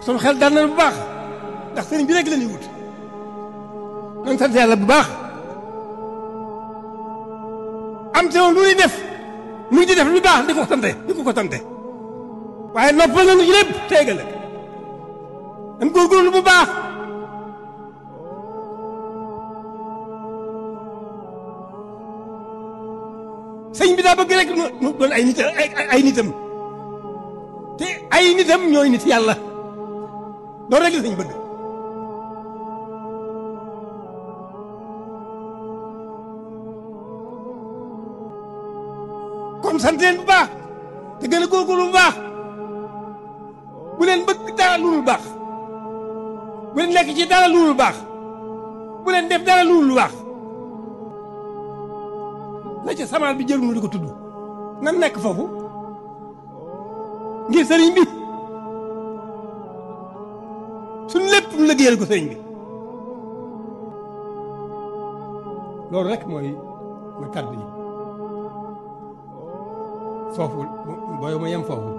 sunu xel dal na bu baax ndax sëriñ bi rek la ñuy wut nañ sant yàlla bu baax am te moom lu ñuy def mu ngi def lu baax di ko sante waaye noppal nañu ci lépp teegal la dañ góorgóorlu bu baax sëñ bi daa bëgg rek nu doon ay nitam te ay nitam ñooy nit yàlla loolu rek la sëñ bëgg kon sant leen bu baax te gën a góorgóorlu bu baax bu leen bëgg dara lu dul baax bu leen nekk ci dara lu dul baax bu leen def dara lu dul baax la ca samaal bi jëruñu di ko tudd nan nekk foofu ngir sëriñ bi suñ lépp ñu liggéeyal ko sëriñ bi loolu rek mooy kàddu yi foofu booy ma yem foofu